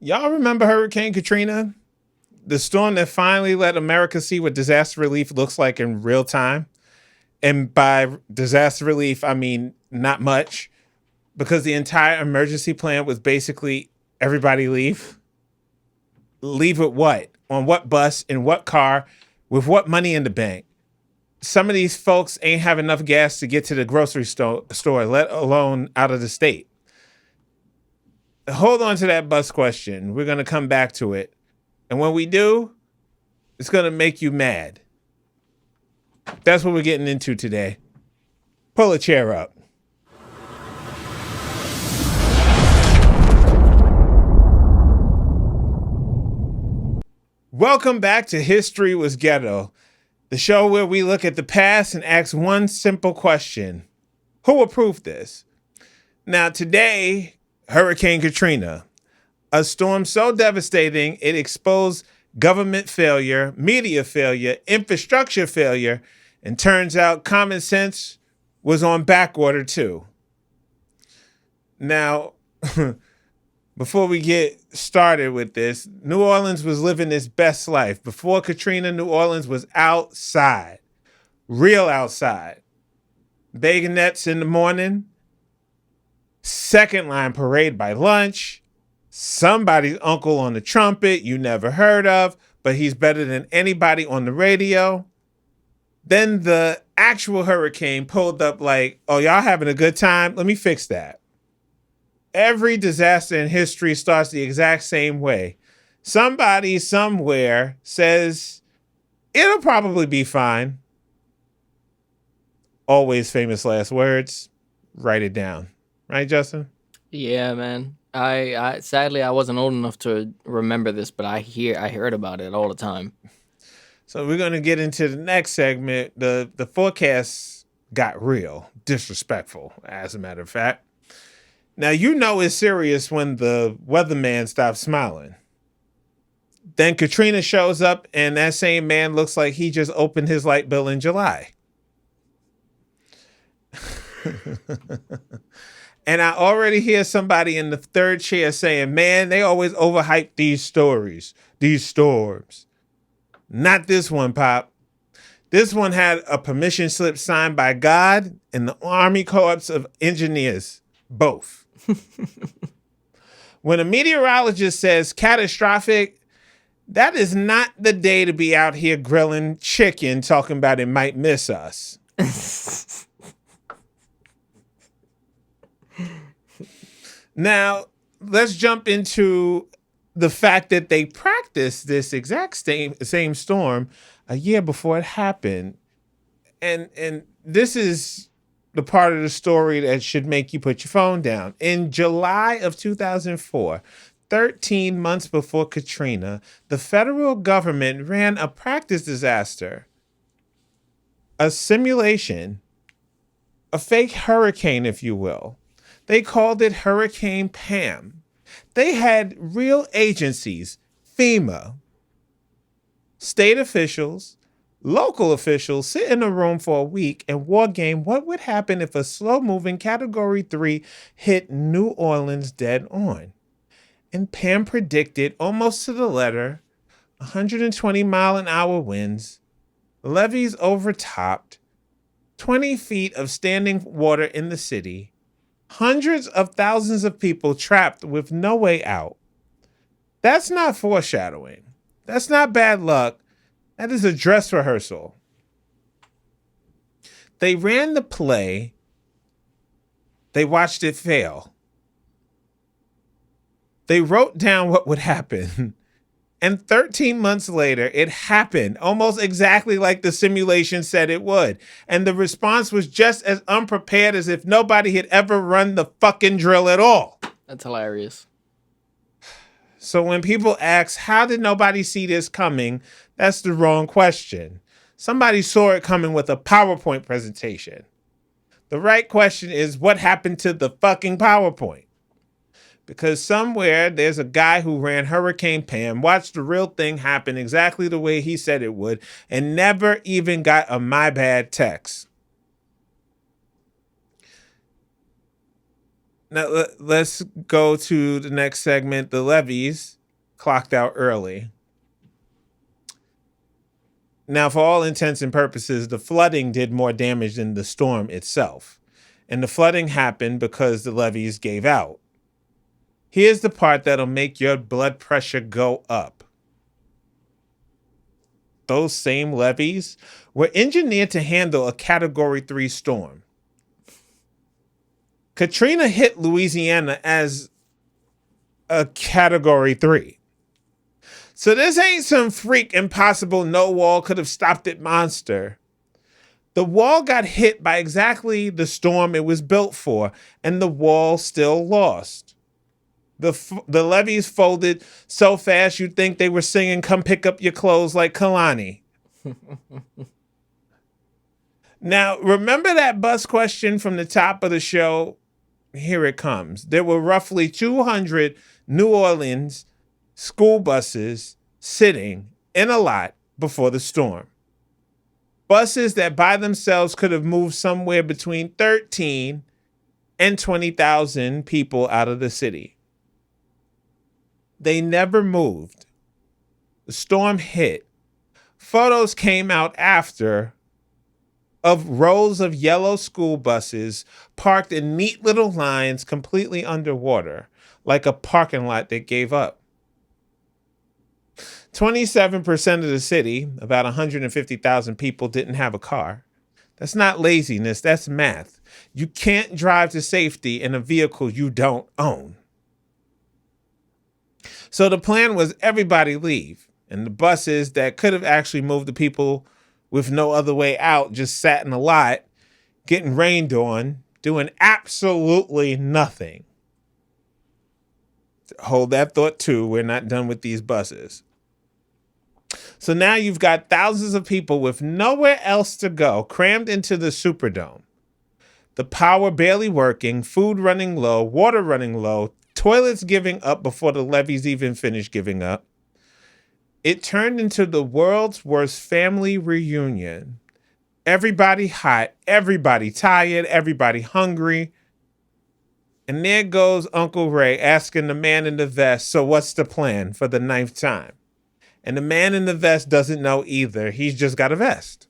Y'all remember Hurricane Katrina? The storm that finally let America see what disaster relief looks like in real time. And by disaster relief, I mean not much, because the entire emergency plan was basically everybody leave. Leave with what? On what bus? In what car? With what money in the bank? Some of these folks ain't have enough gas to get to the grocery store, let alone out of the state. Hold on to that bus question. We're going to come back to it. And when we do, it's going to make you mad. That's what we're getting into today. Pull a chair up. Welcome back to History Was Ghetto, the show where we look at the past and ask one simple question. Who approved this? Now today, Hurricane Katrina, a storm so devastating it exposed government failure, media failure, infrastructure failure, and turns out common sense was on back order too. Now, before we get started with this, New Orleans was living its best life. Before Katrina, New Orleans was outside, real outside. Bagonettes in the morning, second line parade by lunch, somebody's uncle on the trumpet you never heard of, but he's better than anybody on the radio. Then the actual hurricane pulled up like, oh, y'all having a good time? Let me fix that. Every disaster in history starts the exact same way. Somebody somewhere says, it'll probably be fine. Always famous last words. Write it down. Right, Justin? Yeah, man. I sadly I wasn't old enough to remember this, but I heard about it all the time. So we're going to get into the next segment. The forecasts got real, disrespectful, as a matter of fact. Now, you know it's serious when the weatherman stops smiling. Then Katrina shows up, and that same man looks like he just opened his light bill in July. And I already hear somebody in the third chair saying, man, they always overhype these stories, these storms. Not this one, Pop. This one had a permission slip signed by God and the Army Corps of Engineers, both. When a meteorologist says catastrophic, that is not the day to be out here grilling chicken talking about it might miss us. Now, let's jump into the fact that they practiced this exact same storm a year before it happened. And this is the part of the story that should make you put your phone down. In July of 2004, 13 months before Katrina, the federal government ran a practice disaster, a simulation, a fake hurricane, if you will. They called it Hurricane Pam. They had real agencies, FEMA, state officials, local officials sit in a room for a week and war game what would happen if a slow-moving Category 3 hit New Orleans dead on. And Pam predicted, almost to the letter, 120-mile-an-hour winds, levees overtopped, 20 feet of standing water in the city, hundreds of thousands of people trapped with no way out. That's not foreshadowing. That's not bad luck. That is a dress rehearsal. They ran the play. They watched it fail. They wrote down what would happen. And 13 months later, it happened almost exactly like the simulation said it would. And the response was just as unprepared as if nobody had ever run the fucking drill at all. That's hilarious. So when people ask, how did nobody see this coming? That's the wrong question. Somebody saw it coming with a PowerPoint presentation. The right question is, what happened to the fucking PowerPoint? Because somewhere there's a guy who ran Hurricane Pam, watched the real thing happen exactly the way he said it would, and never even got a my bad text. Now let's go to the next segment. The levees clocked out early. Now, for all intents and purposes, the flooding did more damage than the storm itself. And the flooding happened because the levees gave out. Here's the part that'll make your blood pressure go up. Those same levees were engineered to handle a Category 3 storm. Katrina hit Louisiana as a Category 3. So this ain't some freak impossible no wall could have stopped it monster. The wall got hit by exactly the storm it was built for, and the wall still lost. The levees folded so fast you'd think they were singing "Come Pick Up Your Clothes" like Kalani. Now, remember that bus question from the top of the show? Here it comes. There were roughly 200 New Orleans school buses sitting in a lot before the storm. Buses that by themselves could have moved somewhere between 13 and 20,000 people out of the city. They never moved. The storm hit. Photos came out after of rows of yellow school buses parked in neat little lines completely underwater, like a parking lot that gave up. 27% of the city, about 150,000 people, didn't have a car. That's not laziness, that's math. You can't drive to safety in a vehicle you don't own. So the plan was everybody leave, and the buses that could have actually moved the people with no other way out just sat in a lot, getting rained on, doing absolutely nothing. Hold that thought too, we're not done with these buses. So now you've got thousands of people with nowhere else to go, crammed into the Superdome. The power barely working, food running low, water running low, toilets giving up before the levees even finished giving up. It turned into the world's worst family reunion. Everybody hot, everybody tired, everybody hungry. And there goes Uncle Ray asking the man in the vest, so what's the plan for the 9th time? And the man in the vest doesn't know either. He's just got a vest.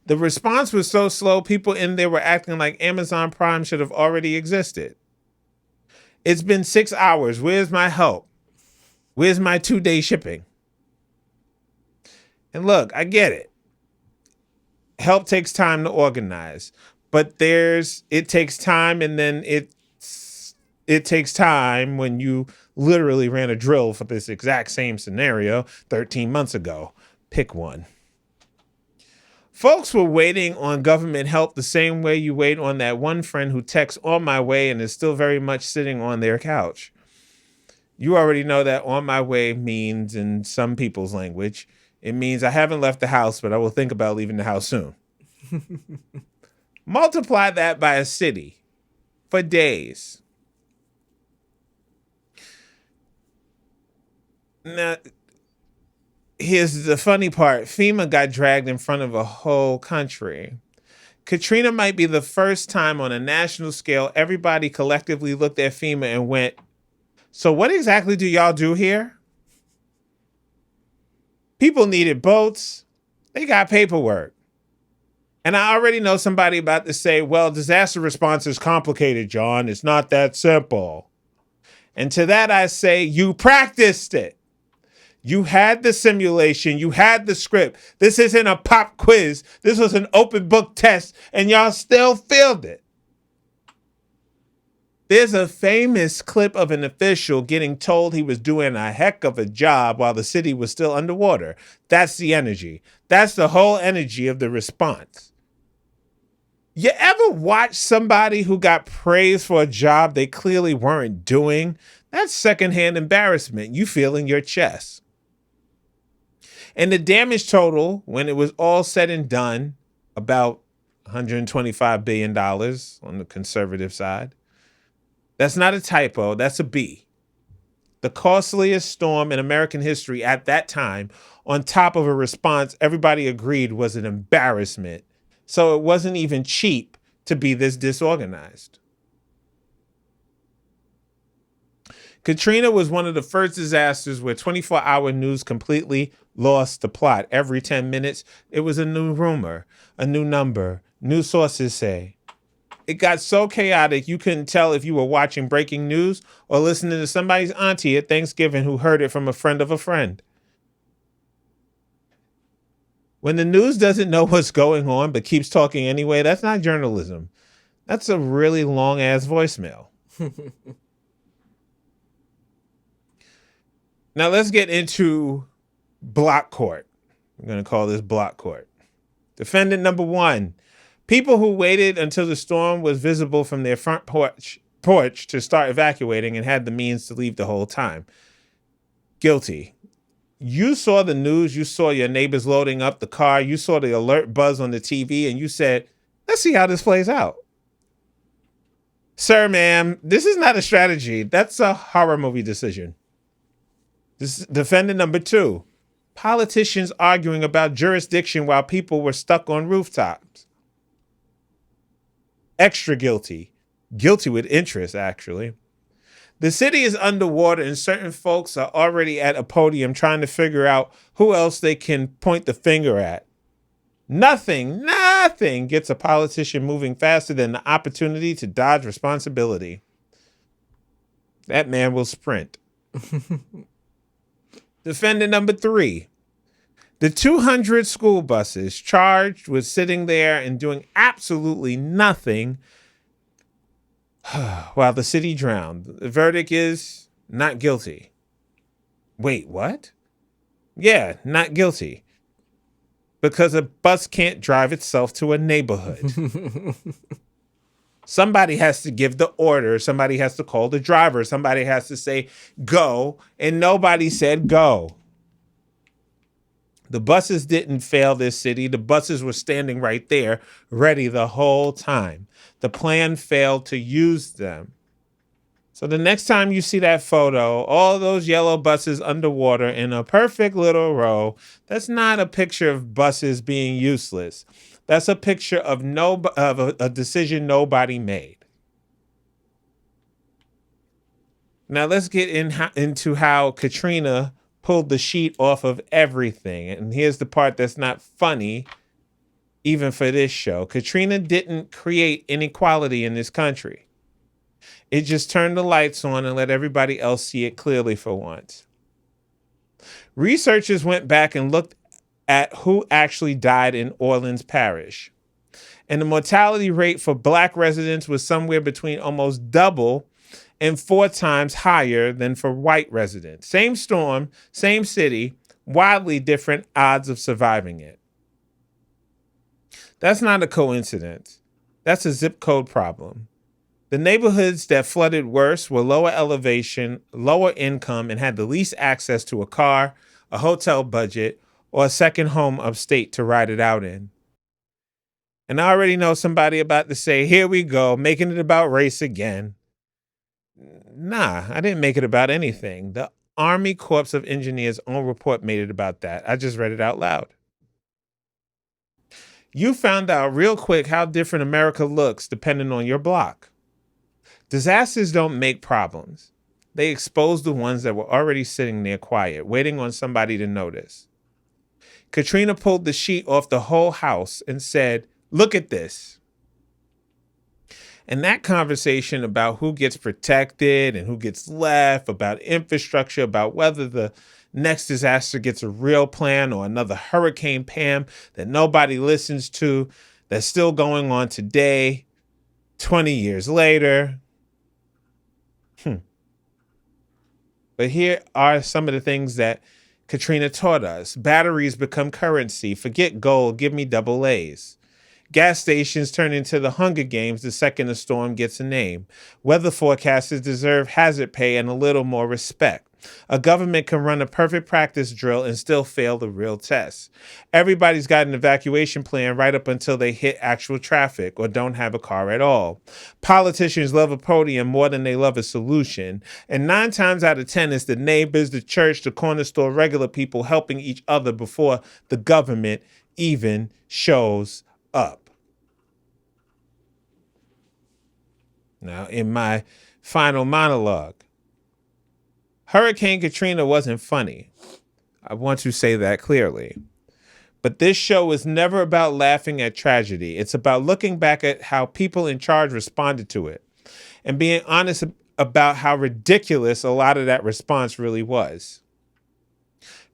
The response was so slow, people in there were acting like Amazon Prime should have already existed. It's been 6 hours. Where's my help? Where's my 2-day shipping? And look, I get it. Help takes time to organize. But it takes time, and then it takes time when you literally ran a drill for this exact same scenario 13 months ago. Pick one. Folks were waiting on government help the same way you wait on that one friend who texts "on my way" and is still very much sitting on their couch. You already know that "on my way" means, in some people's language, it means I haven't left the house, but I will think about leaving the house soon. Multiply that by a city for days. Now, here's the funny part. FEMA got dragged in front of a whole country. Katrina might be the first time on a national scale everybody collectively looked at FEMA and went, so what exactly do y'all do here? People needed boats. They got paperwork. And I already know somebody about to say, well, disaster response is complicated, John. It's not that simple. And to that I say, you practiced it. You had the simulation. You had the script. This isn't a pop quiz. This was an open book test, and y'all still failed it. There's a famous clip of an official getting told he was doing a heck of a job while the city was still underwater. That's the energy. That's the whole energy of the response. You ever watch somebody who got praised for a job they clearly weren't doing? That's secondhand embarrassment you feel in your chest. And the damage total, when it was all said and done, about $125 billion on the conservative side. That's not a typo, that's a B. The costliest storm in American history at that time, on top of a response everybody agreed was an embarrassment. So it wasn't even cheap to be this disorganized. Katrina was one of the first disasters where 24-hour news completely lost the plot. Every 10 minutes, it was a new rumor, a new number, new sources say. It got so chaotic you couldn't tell if you were watching breaking news or listening to somebody's auntie at Thanksgiving who heard it from a friend of a friend. When the news doesn't know what's going on but keeps talking anyway, that's not journalism. That's a really long ass voicemail. Now let's get into block court. I'm going to call this block court. Defendant number 1. People who waited until the storm was visible from their front porch to start evacuating and had the means to leave the whole time. Guilty. You saw the news, you saw your neighbors loading up the car, you saw the alert buzz on the TV, and you said, let's see how this plays out. Sir, ma'am, this is not a strategy. That's a horror movie decision. This is defendant number 2. Politicians arguing about jurisdiction while people were stuck on rooftops. Extra guilty. Guilty with interest, actually. The city is underwater and certain folks are already at a podium trying to figure out who else they can point the finger at. Nothing gets a politician moving faster than the opportunity to dodge responsibility. That man will sprint. Defendant number 3. The 200 school buses charged with sitting there and doing absolutely nothing while the city drowned. The verdict is not guilty. Wait, what? Yeah, not guilty. Because a bus can't drive itself to a neighborhood. Somebody has to give the order. Somebody has to call the driver. Somebody has to say, go. And nobody said go. The buses didn't fail this city. The buses were standing right there, ready the whole time. The plan failed to use them. So the next time you see that photo, all those yellow buses underwater in a perfect little row, that's not a picture of buses being useless. That's a picture of a decision nobody made. Now let's get into how Katrina pulled the sheet off of everything. And here's the part that's not funny, even for this show. Katrina didn't create inequality in this country. It just turned the lights on and let everybody else see it clearly for once. Researchers went back and looked at who actually died in Orleans Parish. And the mortality rate for Black residents was somewhere between almost double and 4 times higher than for white residents. Same storm, same city, wildly different odds of surviving it. That's not a coincidence. That's a zip code problem. The neighborhoods that flooded worse were lower elevation, lower income, and had the least access to a car, a hotel budget, or a second home upstate to ride it out in. And I already know somebody about to say, here we go, making it about race again. Nah, I didn't make it about anything. The Army Corps of Engineers' own report made it about that. I just read it out loud. You found out real quick how different America looks depending on your block. Disasters don't make problems. They expose the ones that were already sitting there quiet, waiting on somebody to notice. Katrina pulled the sheet off the whole house and said, look at this. And that conversation about who gets protected and who gets left, about infrastructure, about whether the next disaster gets a real plan or another Hurricane Pam that nobody listens to, that's still going on today, 20 years later. But here are some of the things that Katrina taught us. Batteries become currency. Forget gold. Give me double A's. Gas stations turn into the Hunger Games the second a storm gets a name. Weather forecasters deserve hazard pay and a little more respect. A government can run a perfect practice drill and still fail the real test. Everybody's got an evacuation plan right up until they hit actual traffic or don't have a car at all. Politicians love a podium more than they love a solution. And 9 times out of 10, it's the neighbors, the church, the corner store, regular people helping each other before the government even shows up. Now, in my final monologue, Hurricane Katrina wasn't funny. I want to say that clearly. But this show is never about laughing at tragedy. It's about looking back at how people in charge responded to it and being honest about how ridiculous a lot of that response really was.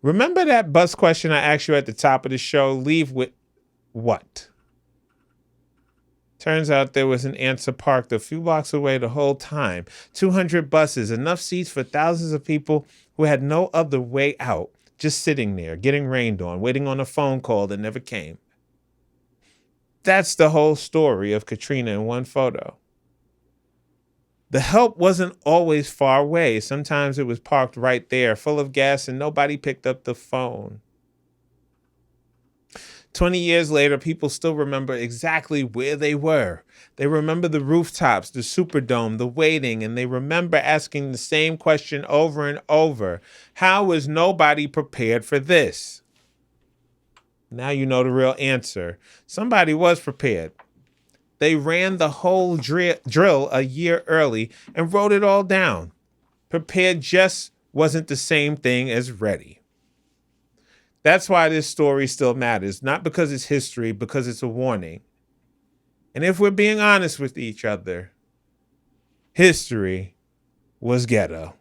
Remember that bus question I asked you at the top of the show? Leave with what? Turns out there was an answer parked a few blocks away the whole time. 200 buses, enough seats for thousands of people who had no other way out, just sitting there, getting rained on, waiting on a phone call that never came. That's the whole story of Katrina in one photo. The help wasn't always far away. Sometimes it was parked right there, full of gas, and nobody picked up the phone. 20 years later, people still remember exactly where they were. They remember the rooftops, the Superdome, the waiting, and they remember asking the same question over and over. How was nobody prepared for this? Now you know the real answer. Somebody was prepared. They ran the whole drill a year early and wrote it all down. Prepared just wasn't the same thing as ready. That's why this story still matters, not because it's history, because it's a warning. And if we're being honest with each other, history was ghetto.